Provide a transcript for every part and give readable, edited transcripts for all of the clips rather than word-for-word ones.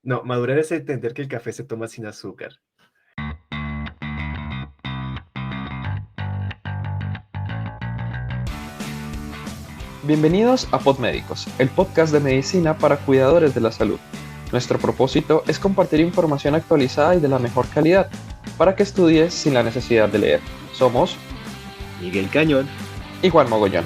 No, madurar es entender que el café se toma sin azúcar. Bienvenidos a Podmédicos, el podcast de medicina para cuidadores de la salud. Nuestro propósito es compartir información actualizada y de la mejor calidad, para que estudies sin la necesidad de leer. Somos Miguel Cañón. y Juan Mogollón.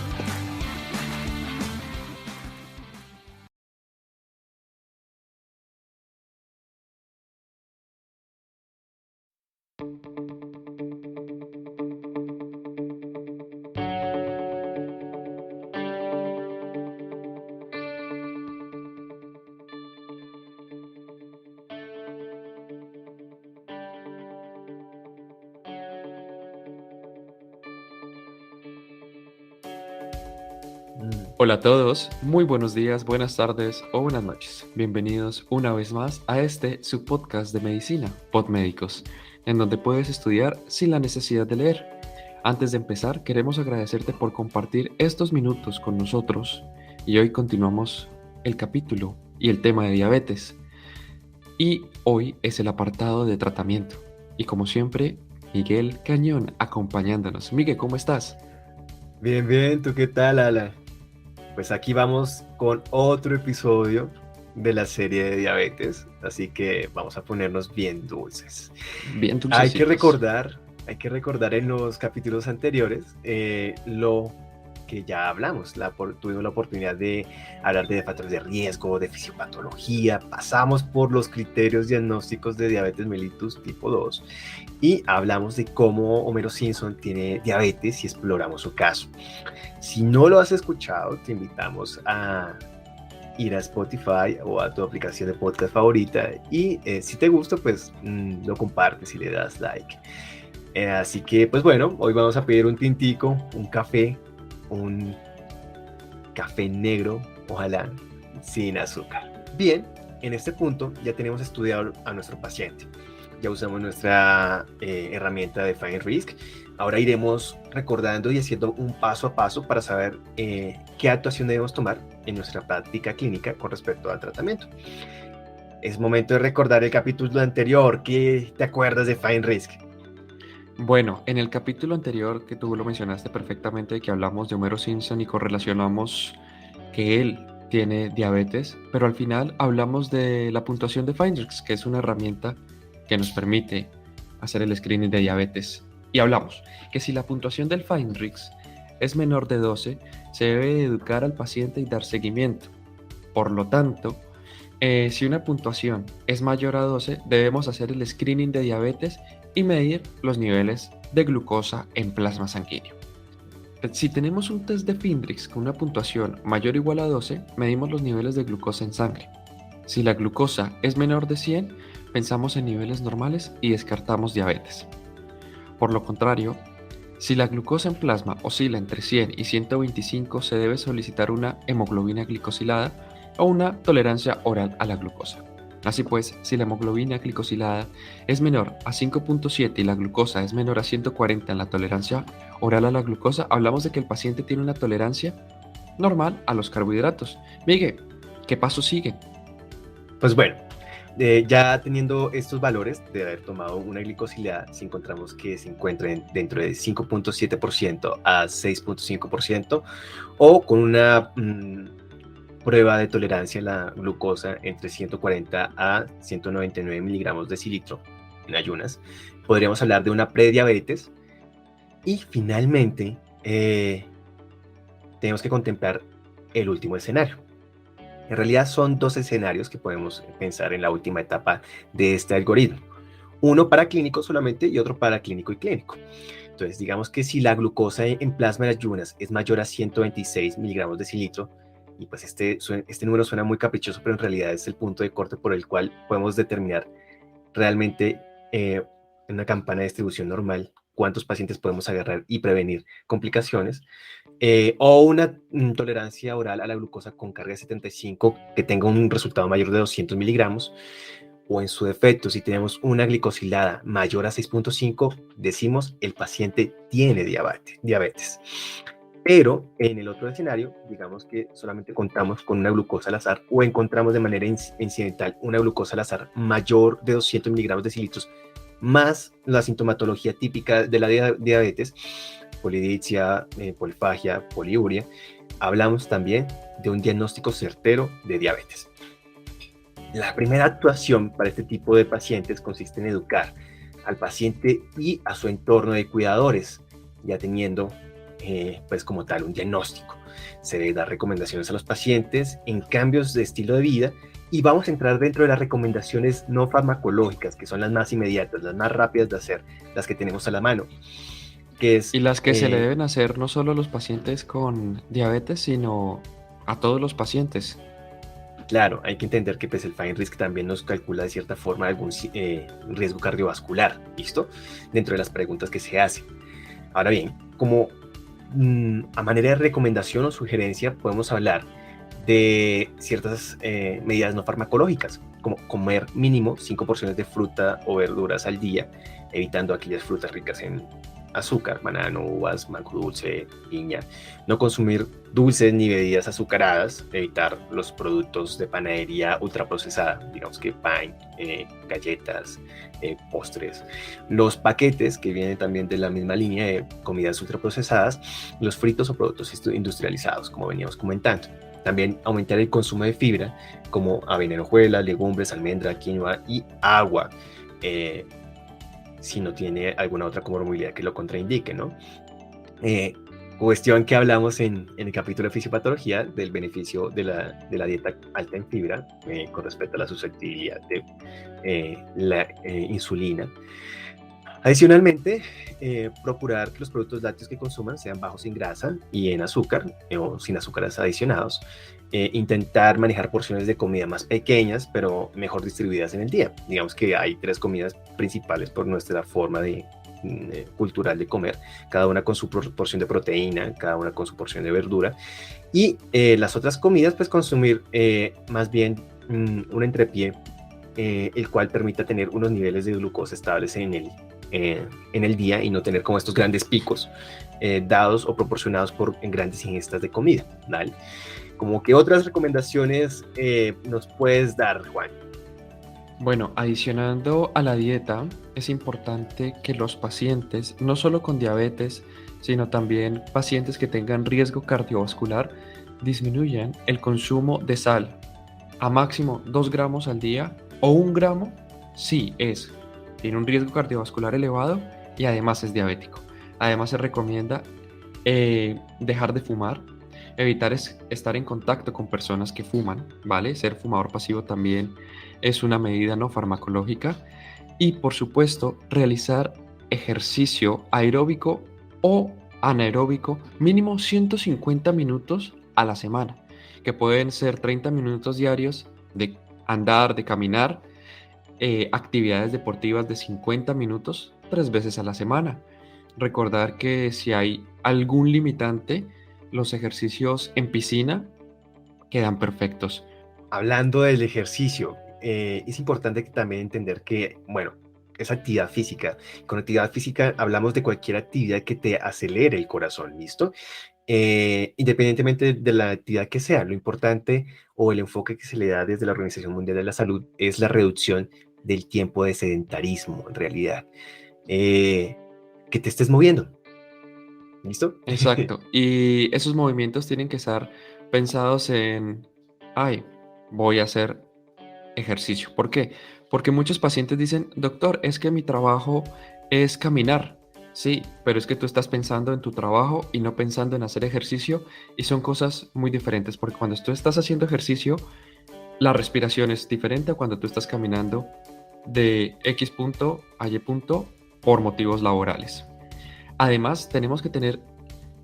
Hola a todos, muy buenos días, buenas tardes o buenas noches. Bienvenidos una vez más a su podcast de medicina, Podmédicos, en donde puedes estudiar sin la necesidad de leer. Antes de empezar, queremos agradecerte por compartir estos minutos con nosotros y hoy continuamos el capítulo y el tema de diabetes. Y hoy es el apartado de tratamiento. Y como siempre, Miguel Cañón acompañándonos. Miguel, ¿cómo estás? Bien, bien, ¿tú qué tal, Ala? Pues aquí vamos con otro episodio de la serie de diabetes, así que vamos a ponernos bien dulces. Bien Hay que dulcecitos. recordar, hay que recordar en los capítulos anteriores lo que ya hablamos. Tuvimos la oportunidad de hablar de factores de riesgo, de fisiopatología, pasamos por los criterios diagnósticos de diabetes mellitus tipo 2 y hablamos de cómo Homero Simpson tiene diabetes y exploramos su caso. Si no lo has escuchado, te invitamos a ir a Spotify o a tu aplicación de podcast favorita y si te gusta, pues lo compartes y le das like. Así que, pues bueno, hoy vamos a pedir un tintico, un café negro, ojalá sin azúcar. Bien, en este punto ya tenemos estudiado a nuestro paciente. Ya usamos nuestra herramienta de Find Risk. Ahora iremos recordando y haciendo un paso a paso para saber qué actuación debemos tomar en nuestra práctica clínica con respecto al tratamiento. Es momento de recordar el capítulo anterior. ¿Qué te acuerdas de Find Risk? Bueno, en el capítulo anterior que tú lo mencionaste perfectamente, que hablamos de Homero Simpson y correlacionamos que él tiene diabetes, pero al final hablamos de la puntuación de Findrix, que es una herramienta que nos permite hacer el screening de diabetes. Y hablamos que si la puntuación del Findrix es menor de 12, se debe educar al paciente y dar seguimiento. Por lo tanto, si una puntuación es mayor a 12, debemos hacer el screening de diabetes y medir los niveles de glucosa en plasma sanguíneo. Si tenemos un test de Findrix con una puntuación mayor o igual a 12, medimos los niveles de glucosa en sangre. Si la glucosa es menor de 100, pensamos en niveles normales y descartamos diabetes. Por lo contrario, si la glucosa en plasma oscila entre 100 y 125, se debe solicitar una hemoglobina glicosilada o una tolerancia oral a la glucosa. Así pues, si la hemoglobina glicosilada es menor a 5.7 y la glucosa es menor a 140 en la tolerancia oral a la glucosa, hablamos de que el paciente tiene una tolerancia normal a los carbohidratos. Miguel, ¿qué paso sigue? Pues bueno, ya teniendo estos valores de haber tomado una glicosilada, si encontramos que se encuentra dentro de 5.7% a 6.5% o con una prueba de tolerancia a la glucosa entre 140 a 199 miligramos decilitro en ayunas, podríamos hablar de una prediabetes. Y finalmente, tenemos que contemplar el último escenario. En realidad son dos escenarios que podemos pensar en la última etapa de este algoritmo. Uno para clínico solamente y otro para clínico y clínico. Entonces, digamos que si la glucosa en plasma de ayunas es mayor a 126 miligramos decilitro, y pues este número suena muy caprichoso, pero en realidad es el punto de corte por el cual podemos determinar realmente en una campana de distribución normal cuántos pacientes podemos agarrar y prevenir complicaciones, o una tolerancia oral a la glucosa con carga de 75 que tenga un resultado mayor de 200 miligramos, o en su defecto, si tenemos una glicosilada mayor a 6.5, decimos el paciente tiene diabetes. Pero en el otro escenario, digamos que solamente contamos con una glucosa al azar o encontramos de manera incidental una glucosa al azar mayor de 200 miligramos de decilitros, más la sintomatología típica de la diabetes, polidipsia, polifagia, poliuria, hablamos también de un diagnóstico certero de diabetes. La primera actuación para este tipo de pacientes consiste en educar al paciente y a su entorno de cuidadores, ya teniendo pues como tal un diagnóstico. Se debe dar recomendaciones a los pacientes en cambios de estilo de vida y vamos a entrar dentro de las recomendaciones no farmacológicas, que son las más inmediatas, las más rápidas de hacer, las que tenemos a la mano, que es... Y las que se le deben hacer no solo a los pacientes con diabetes, sino a todos los pacientes. Claro, hay que entender que pues, el Fine Risk también nos calcula de cierta forma algún riesgo cardiovascular, ¿listo? Dentro de las preguntas que se hacen. Ahora bien, como a manera de recomendación o sugerencia, podemos hablar de ciertas medidas no farmacológicas, como comer mínimo 5 porciones de fruta o verduras al día, evitando aquellas frutas ricas en azúcar, banano, uvas, mango dulce, piña, no consumir dulces ni bebidas azucaradas, evitar los productos de panadería ultraprocesada, digamos que pan, galletas, postres, los paquetes que vienen también de la misma línea de comidas ultraprocesadas, los fritos o productos industrializados, como veníamos comentando. También aumentar el consumo de fibra, como avena en hojuela, legumbres, almendra, quinoa y agua. Si no tiene alguna otra comorbilidad que lo contraindique, ¿no? Cuestión que hablamos en el capítulo de fisiopatología del beneficio de la dieta alta en fibra con respecto a la susceptibilidad de la insulina. Adicionalmente, procurar que los productos lácteos que consuman sean bajos en grasa y en azúcar o sin azúcares adicionados. Intentar manejar porciones de comida más pequeñas, pero mejor distribuidas en el día. Digamos que hay 3 comidas principales por nuestra forma cultural de comer, cada una con su porción de proteína, cada una con su porción de verdura. Y las otras comidas, pues consumir más bien un entrepié, el cual permita tener unos niveles de glucosa estables en el día y no tener como estos grandes picos dados o proporcionados en grandes ingestas de comida, ¿vale? Como que otras recomendaciones nos puedes dar, Juan. Bueno, adicionando a la dieta, es importante que los pacientes, no solo con diabetes, sino también pacientes que tengan riesgo cardiovascular, disminuyan el consumo de sal a máximo 2 gramos al día o 1 gramo si tiene un riesgo cardiovascular elevado y además es diabético. Además se recomienda dejar de fumar, evitar estar en contacto con personas que fuman, ¿vale? Ser fumador pasivo también es una medida no farmacológica. Y por supuesto, realizar ejercicio aeróbico o anaeróbico mínimo 150 minutos a la semana, que pueden ser 30 minutos diarios de andar, de caminar, actividades deportivas de 50 minutos 3 veces a la semana. Recordar que si hay algún limitante, los ejercicios en piscina quedan perfectos. Hablando del ejercicio, es importante también entender que, bueno, es actividad física. Con actividad física hablamos de cualquier actividad que te acelere el corazón, ¿listo? Independientemente de la actividad que sea, lo importante o el enfoque que se le da desde la Organización Mundial de la Salud es la reducción del tiempo de sedentarismo, en realidad. Que te estés moviendo, ¿listo? Exacto. Y esos movimientos tienen que estar pensados en, ay, voy a hacer ejercicio. ¿Por qué? Porque muchos pacientes dicen, doctor, es que mi trabajo es caminar. Sí, pero es que tú estás pensando en tu trabajo y no pensando en hacer ejercicio y son cosas muy diferentes porque cuando tú estás haciendo ejercicio, la respiración es diferente a cuando tú estás caminando de X punto a Y punto por motivos laborales. Además, tenemos que tener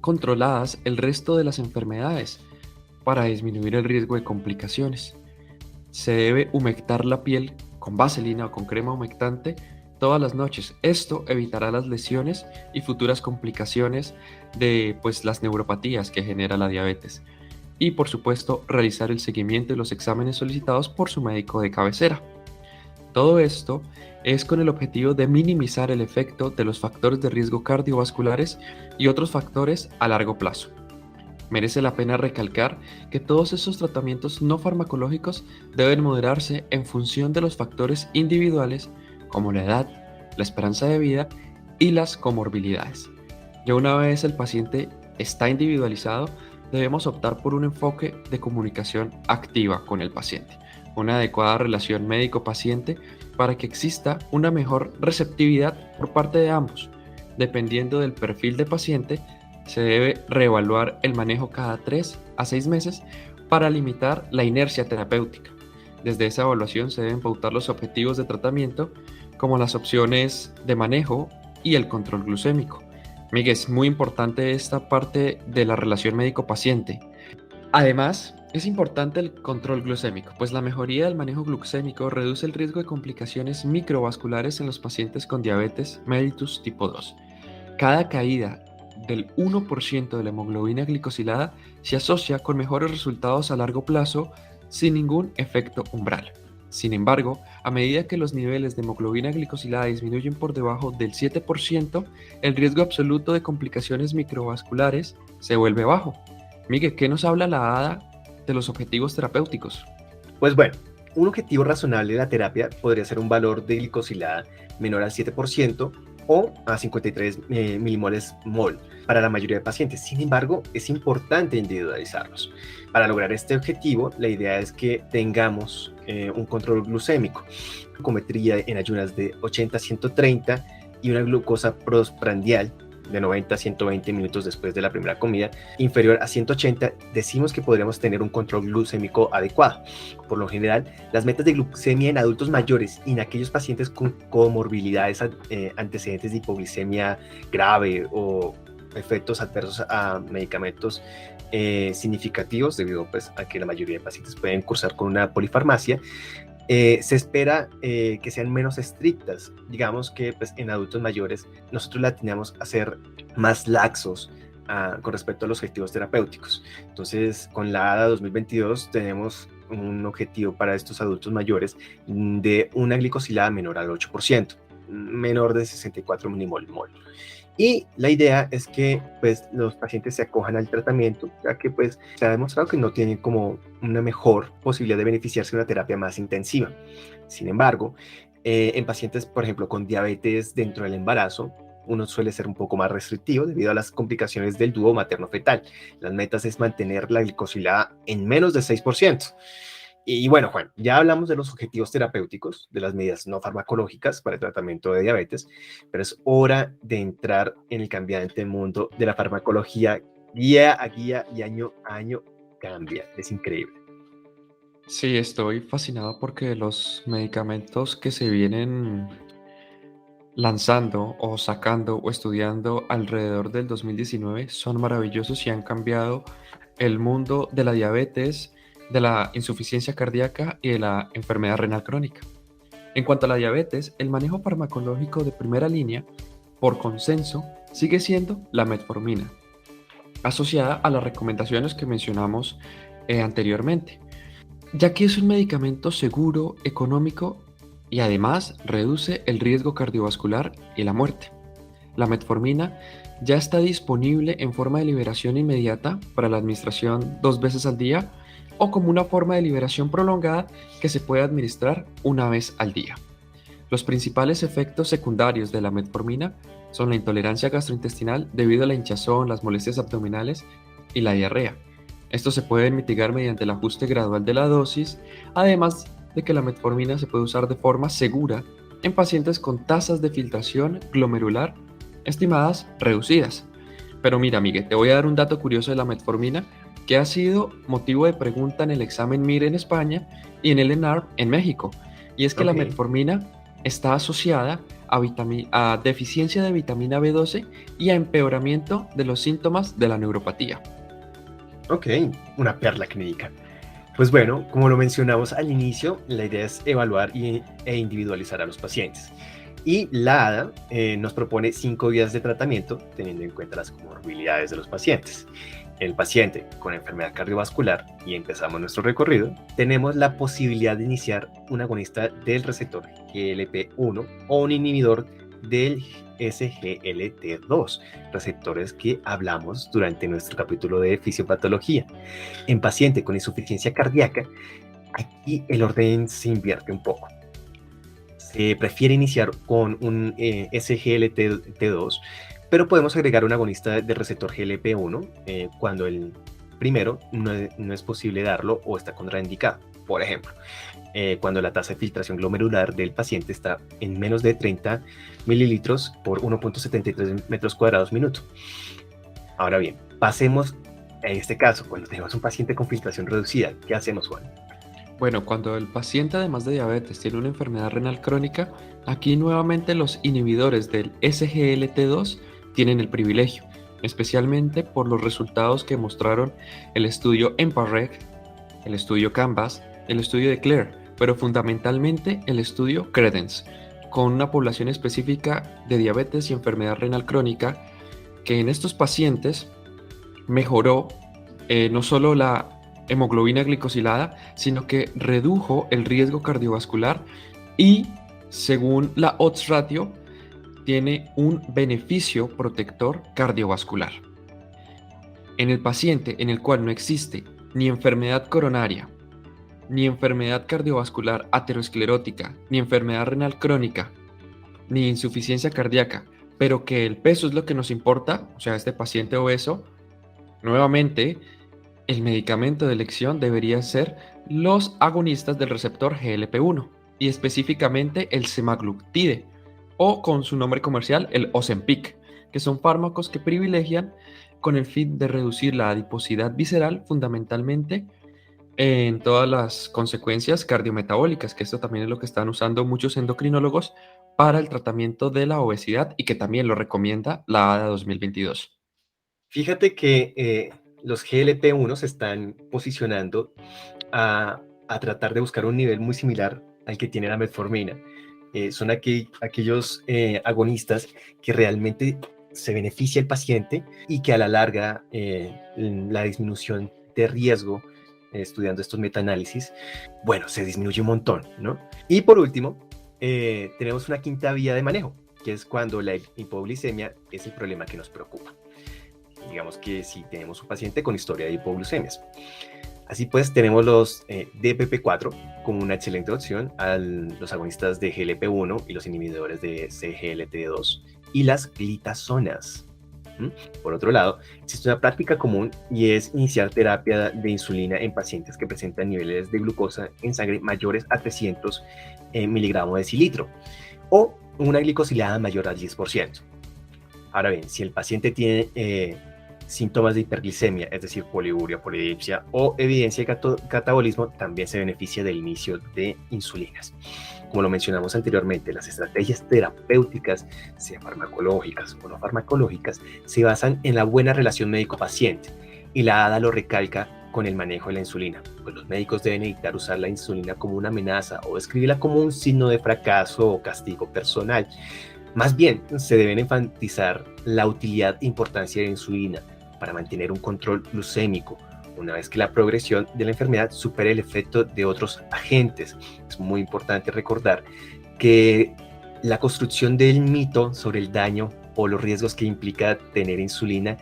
controladas el resto de las enfermedades para disminuir el riesgo de complicaciones. Se debe humectar la piel con vaselina o con crema humectante todas las noches. Esto evitará las lesiones y futuras complicaciones de las neuropatías que genera la diabetes. Y por supuesto, realizar el seguimiento de los exámenes solicitados por su médico de cabecera. Todo esto es con el objetivo de minimizar el efecto de los factores de riesgo cardiovasculares y otros factores a largo plazo. Merece la pena recalcar que todos esos tratamientos no farmacológicos deben moderarse en función de los factores individuales como la edad, la esperanza de vida y las comorbilidades. Ya una vez el paciente está individualizado, debemos optar por un enfoque de comunicación activa con el paciente, una adecuada relación médico-paciente para que exista una mejor receptividad por parte de ambos. Dependiendo del perfil de paciente, se debe reevaluar el manejo cada 3 a 6 meses para limitar la inercia terapéutica. Desde esa evaluación se deben pautar los objetivos de tratamiento, como las opciones de manejo y el control glucémico. Miguel, es muy importante esta parte de la relación médico-paciente. Además, es importante el control glucémico, pues la mejoría del manejo glucémico reduce el riesgo de complicaciones microvasculares en los pacientes con diabetes mellitus tipo 2. Cada caída del 1% de la hemoglobina glicosilada se asocia con mejores resultados a largo plazo sin ningún efecto umbral. Sin embargo, a medida que los niveles de hemoglobina glicosilada disminuyen por debajo del 7%, el riesgo absoluto de complicaciones microvasculares se vuelve bajo. Miguel, ¿qué nos habla la ADA de los objetivos terapéuticos? Pues bueno, un objetivo razonable de la terapia podría ser un valor de glicosilada menor al 7% o a 53 milimoles mol para la mayoría de pacientes. Sin embargo, es importante individualizarlos. Para lograr este objetivo, la idea es que tengamos un control glucémico, glucometría en ayunas de 80 a 130 y una glucosa postprandial de 90 a 120 minutos después de la primera comida, inferior a 180, decimos que podríamos tener un control glucémico adecuado. Por lo general, las metas de glucemia en adultos mayores y en aquellos pacientes con comorbilidades, antecedentes de hipoglicemia grave o efectos adversos a medicamentos significativos, debido pues, a que la mayoría de pacientes pueden cursar con una polifarmacia, se espera que sean menos estrictas. Digamos que pues, en adultos mayores nosotros la tenemos a ser más laxos con respecto a los objetivos terapéuticos. Entonces, con la ADA 2022 tenemos un objetivo para estos adultos mayores de una glicosilada menor al 8%, menor de 64 millimol. Y la idea es que pues, los pacientes se acojan al tratamiento, ya que pues, se ha demostrado que no tienen como una mejor posibilidad de beneficiarse de una terapia más intensiva. Sin embargo, en pacientes, por ejemplo, con diabetes dentro del embarazo, uno suele ser un poco más restrictivo debido a las complicaciones del dúo materno-fetal. Las metas es mantener la glicosilada en menos de 6%. Y bueno, Juan, ya hablamos de los objetivos terapéuticos, de las medidas no farmacológicas para el tratamiento de diabetes, pero es hora de entrar en el cambiante mundo de la farmacología. Día a día y año a año cambia. Es increíble. Sí, estoy fascinado porque los medicamentos que se vienen lanzando o sacando o estudiando alrededor del 2019 son maravillosos y han cambiado el mundo de la diabetes, de la insuficiencia cardíaca y de la enfermedad renal crónica. En cuanto a la diabetes, el manejo farmacológico de primera línea, por consenso, sigue siendo la metformina, asociada a las recomendaciones que mencionamos anteriormente, ya que es un medicamento seguro, económico y además reduce el riesgo cardiovascular y la muerte. La metformina ya está disponible en forma de liberación inmediata para la administración 2 veces al día o como una forma de liberación prolongada que se puede administrar una vez al día. Los principales efectos secundarios de la metformina son la intolerancia gastrointestinal debido a la hinchazón, las molestias abdominales y la diarrea. Estos se pueden mitigar mediante el ajuste gradual de la dosis, además de que la metformina se puede usar de forma segura en pacientes con tasas de filtración glomerular estimadas reducidas. Pero mira, Miguel, te voy a dar un dato curioso de la metformina que ha sido motivo de pregunta en el examen MIR en España y en el ENARM en México, y es que la metformina está asociada a deficiencia de vitamina B12 y a empeoramiento de los síntomas de la neuropatía. Ok, una perla clínica. Pues bueno, como lo mencionamos al inicio, la idea es evaluar e individualizar a los pacientes. Y la ADA nos propone 5 días de tratamiento teniendo en cuenta las comorbilidades de los pacientes. El paciente con enfermedad cardiovascular, y empezamos nuestro recorrido, tenemos la posibilidad de iniciar un agonista del receptor GLP-1 o un inhibidor del SGLT2, receptores que hablamos durante nuestro capítulo de fisiopatología. En paciente con insuficiencia cardíaca, aquí el orden se invierte un poco. Se prefiere iniciar con un SGLT2, pero podemos agregar un agonista del receptor GLP-1 cuando el primero no es posible darlo o está contraindicado. Por ejemplo, cuando la tasa de filtración glomerular del paciente está en menos de 30 mililitros por 1.73 metros cuadrados minuto. Ahora bien, pasemos a este caso, cuando tenemos un paciente con filtración reducida. ¿Qué hacemos, Juan? Bueno, cuando el paciente además de diabetes tiene una enfermedad renal crónica, aquí nuevamente los inhibidores del SGLT2 tienen el privilegio, especialmente por los resultados que mostraron el estudio EMPA-REG, el estudio CANVAS, el estudio de CLARE, pero fundamentalmente el estudio CREDENCE, con una población específica de diabetes y enfermedad renal crónica, que en estos pacientes mejoró no solo la hemoglobina glicosilada, sino que redujo el riesgo cardiovascular y, según la odds ratio, tiene un beneficio protector cardiovascular. En el paciente en el cual no existe ni enfermedad coronaria, ni enfermedad cardiovascular aterosclerótica, ni enfermedad renal crónica, ni insuficiencia cardíaca, pero que el peso es lo que nos importa, o sea, este paciente obeso, nuevamente, el medicamento de elección debería ser los agonistas del receptor GLP-1 y específicamente el semaglutide o con su nombre comercial el Ozempic, que son fármacos que privilegian con el fin de reducir la adiposidad visceral fundamentalmente en todas las consecuencias cardiometabólicas, que esto también es lo que están usando muchos endocrinólogos para el tratamiento de la obesidad y que también lo recomienda la ADA 2022. Fíjate que los GLP-1 se están posicionando a tratar de buscar un nivel muy similar al que tiene la metformina. Son aquellos agonistas que realmente se beneficia el paciente y que a la larga la disminución de riesgo, estudiando estos metaanálisis, bueno, se disminuye un montón, ¿no? Y por último, tenemos una quinta vía de manejo, que es cuando la hipoglicemia es el problema que nos preocupa. Digamos que si tenemos un paciente con historia de hipoglucemias. Así pues, tenemos los DPP4 como una excelente opción a los agonistas de GLP-1 y los inhibidores de CGLT2 y las glitazonas. Por otro lado, existe una práctica común y es iniciar terapia de insulina en pacientes que presentan niveles de glucosa en sangre mayores a 300 miligramos de decilitro o una glicosilada mayor al 10%. Ahora bien, si el paciente tiene síntomas de hiperglicemia, es decir, poliuria, polidipsia o evidencia de catabolismo, también se beneficia del inicio de insulinas. Como lo mencionamos anteriormente, las estrategias terapéuticas, sea farmacológicas o no farmacológicas, se basan en la buena relación médico-paciente y la ADA lo recalca con el manejo de la insulina, pues los médicos deben evitar usar la insulina como una amenaza o describirla como un signo de fracaso o castigo personal. Más bien, se deben enfatizar la utilidad e importancia de la insulina para mantener un control glucémico, una vez que la progresión de la enfermedad supere el efecto de otros agentes. Es muy importante recordar que la construcción del mito sobre el daño o los riesgos que implica tener insulina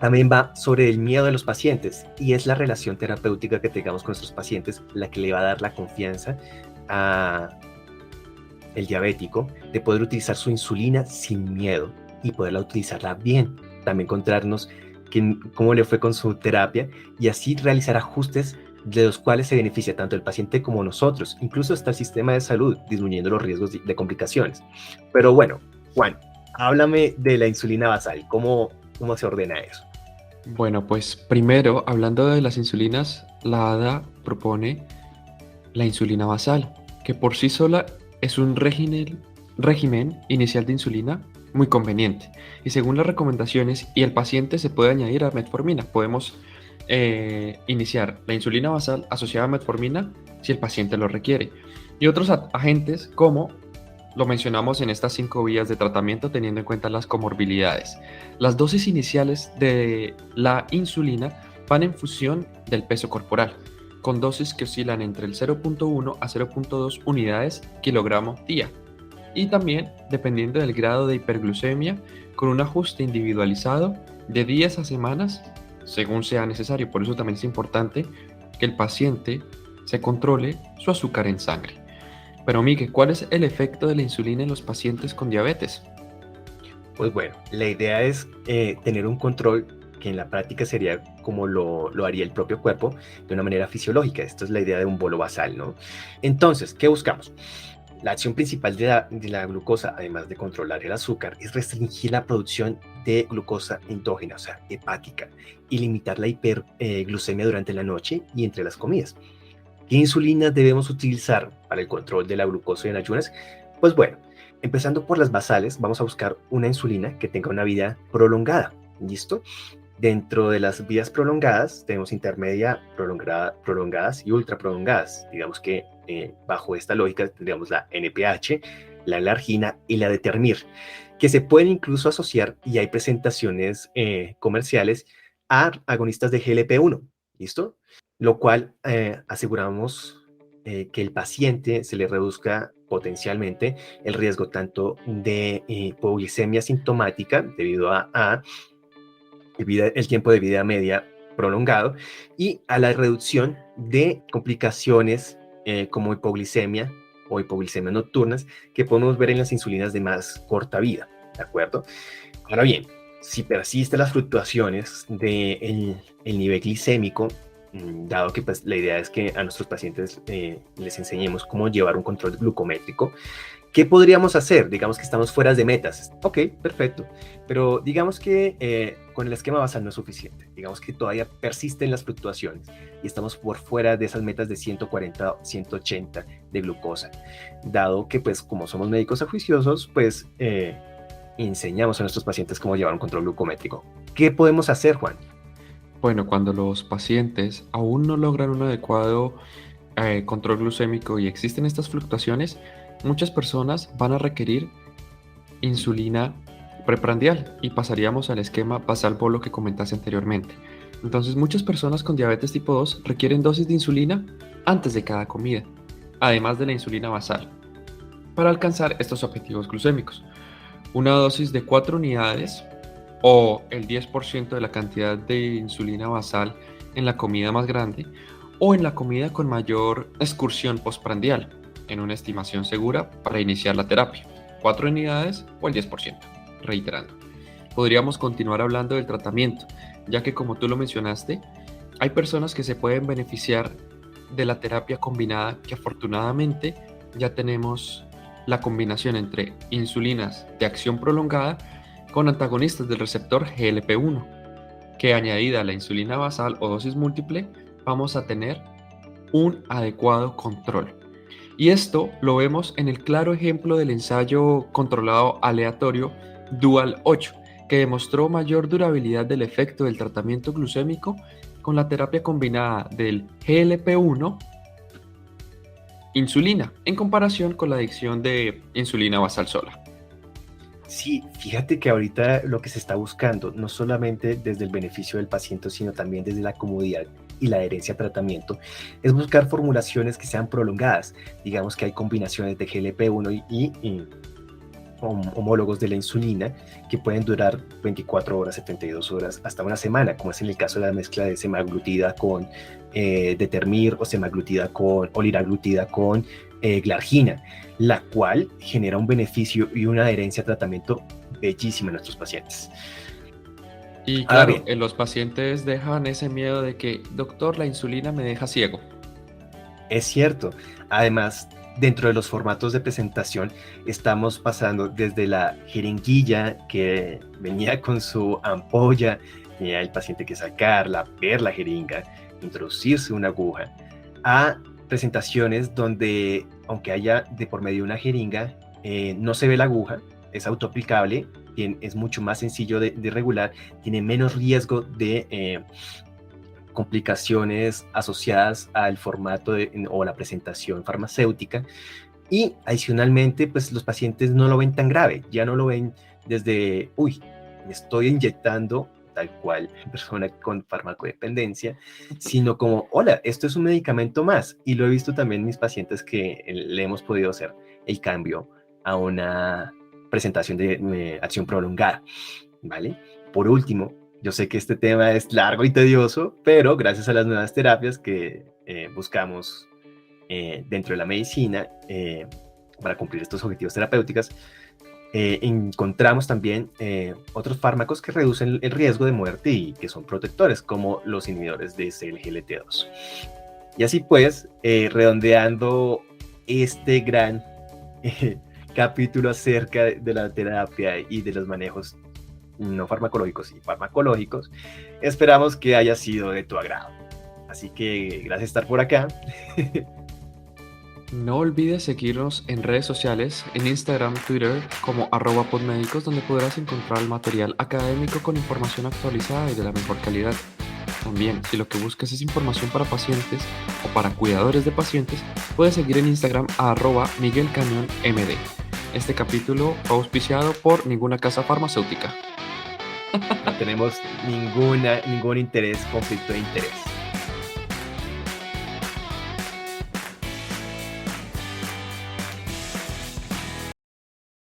también va sobre el miedo de los pacientes, y es la relación terapéutica que tengamos con nuestros pacientes la que le va a dar la confianza a el diabético de poder utilizar su insulina sin miedo y poderla utilizarla bien. También encontrarnos cómo le fue con su terapia y así realizar ajustes de los cuales se beneficia tanto el paciente como nosotros, incluso hasta el sistema de salud, disminuyendo los riesgos de complicaciones. Pero bueno, Juan, háblame de la insulina basal. ¿Cómo se ordena eso? Bueno, pues primero, hablando de las insulinas, la ADA propone la insulina basal, que por sí sola es un régimen inicial de insulina muy conveniente. Y según las recomendaciones y el paciente se puede añadir a metformina. Podemos iniciar la insulina basal asociada a metformina si el paciente lo requiere. Y otros agentes como lo mencionamos en estas 5 vías de tratamiento teniendo en cuenta las comorbilidades. Las dosis iniciales de la insulina van en función del peso corporal, con dosis que oscilan entre el 0.1 a 0.2 unidades kilogramo día. y también, dependiendo del grado de hiperglucemia, con un ajuste individualizado de días a semanas, según sea necesario. Por eso también es importante que el paciente se controle su azúcar en sangre. Pero Miguel, ¿cuál es el efecto de la insulina en los pacientes con diabetes? Pues bueno, la idea es tener un control que en la práctica sería como lo haría el propio cuerpo de una manera fisiológica. Esto es la idea de un bolo basal, ¿no? Entonces, ¿qué buscamos? La acción principal de la glucosa, además de controlar el azúcar, es restringir la producción de glucosa endógena, o sea, hepática, y limitar la hiperglucemia durante la noche y entre las comidas. ¿Qué insulina debemos utilizar para el control de la glucosa en ayunas? Pues bueno, empezando por las basales, vamos a buscar una insulina que tenga una vida prolongada. ¿Listo? Dentro de las vías prolongadas tenemos intermedia, prolongadas y ultra prolongadas. Digamos que bajo esta lógica tendríamos la NPH, la Largina y la Determir, que se pueden incluso asociar, y hay presentaciones comerciales, a agonistas de GLP-1. ¿Listo? Lo cual aseguramos que el paciente se le reduzca potencialmente el riesgo tanto de hipoglicemia sintomática debido a el tiempo de vida media prolongado y a la reducción de complicaciones como hipoglicemia o hipoglicemia nocturnas que podemos ver en las insulinas de más corta vida, ¿de acuerdo? Ahora bien, si persisten las fluctuaciones del el nivel glicémico, dado que pues, la idea es que a nuestros pacientes les enseñemos cómo llevar un control glucométrico, ¿qué podríamos hacer? Digamos que estamos fuera de metas. Ok, perfecto. Pero digamos que con el esquema basal no es suficiente. Digamos que todavía persisten las fluctuaciones y estamos por fuera de esas metas de 140 o 180 de glucosa. Dado que, pues, como somos médicos ajuiciosos, pues enseñamos a nuestros pacientes cómo llevar un control glucométrico. ¿Qué podemos hacer, Juan? Bueno, cuando los pacientes aún no logran un adecuado control glucémico y existen estas fluctuaciones, muchas personas van a requerir insulina preprandial y pasaríamos al esquema basal bolo que comentaste anteriormente. Entonces, muchas personas con diabetes tipo 2 requieren dosis de insulina antes de cada comida, además de la insulina basal, para alcanzar estos objetivos glucémicos. Una dosis de 4 unidades o el 10% de la cantidad de insulina basal en la comida más grande o en la comida con mayor excursión postprandial, en una estimación segura para iniciar la terapia. 4 unidades o el 10%. Reiterando, podríamos continuar hablando del tratamiento, ya que como tú lo mencionaste, hay personas que se pueden beneficiar de la terapia combinada, que afortunadamente ya tenemos la combinación entre insulinas de acción prolongada con antagonistas del receptor GLP-1, que añadida a la insulina basal o dosis múltiple, vamos a tener un adecuado control. Y esto lo vemos en el claro ejemplo del ensayo controlado aleatorio Dual 8, que demostró mayor durabilidad del efecto del tratamiento glucémico con la terapia combinada del GLP-1 insulina en comparación con la adicción de insulina basal sola. Sí, fíjate que ahorita lo que se está buscando, no solamente desde el beneficio del paciente, sino también desde la comodidad y la adherencia al tratamiento, es buscar formulaciones que sean prolongadas. Digamos que hay combinaciones de GLP-1 y homólogos de la insulina que pueden durar 24 horas, 72 horas, hasta una semana, como es en el caso de la mezcla de semaglutida con determir o semaglutida con o liraglutida con glargina, la cual genera un beneficio y una adherencia a tratamiento bellísima en nuestros pacientes. Y Ahora claro, bien, los pacientes dejan ese miedo de que, doctor, la insulina me deja ciego. es cierto. Además, dentro de los formatos de presentación, estamos pasando desde la jeringuilla que venía con su ampolla, tenía el paciente que sacarla, ver la jeringa, introducirse una aguja, a presentaciones donde, aunque haya de por medio una jeringa, no se ve la aguja, es autoaplicable, es mucho más sencillo de regular, tiene menos riesgo de complicaciones asociadas al formato o la presentación farmacéutica. Y adicionalmente, pues los pacientes no lo ven tan grave, ya no lo ven desde, uy, me estoy inyectando tal cual persona con farmacodependencia, sino como, hola, esto es un medicamento más. Y lo he visto también en mis pacientes que le hemos podido hacer el cambio a una presentación de acción prolongada, ¿vale? Por último, yo sé que este tema es largo y tedioso, pero gracias a las nuevas terapias que buscamos dentro de la medicina para cumplir estos objetivos terapéuticos, encontramos también otros fármacos que reducen el riesgo de muerte y que son protectores, como los inhibidores de CLGLT2. Y así pues, redondeando este gran capítulo acerca de la terapia y de los manejos no farmacológicos y farmacológicos, esperamos que haya sido de tu agrado. Así que gracias por estar por acá. No olvides seguirnos en redes sociales, en Instagram, Twitter, como @podmédicos, donde podrás encontrar material académico con información actualizada y de la mejor calidad. También, si lo que buscas es información para pacientes o para cuidadores de pacientes, puedes seguir en Instagram a @MiguelCañónMD. Este capítulo fue auspiciado por ninguna casa farmacéutica. No tenemos ningún interés, conflicto de interés.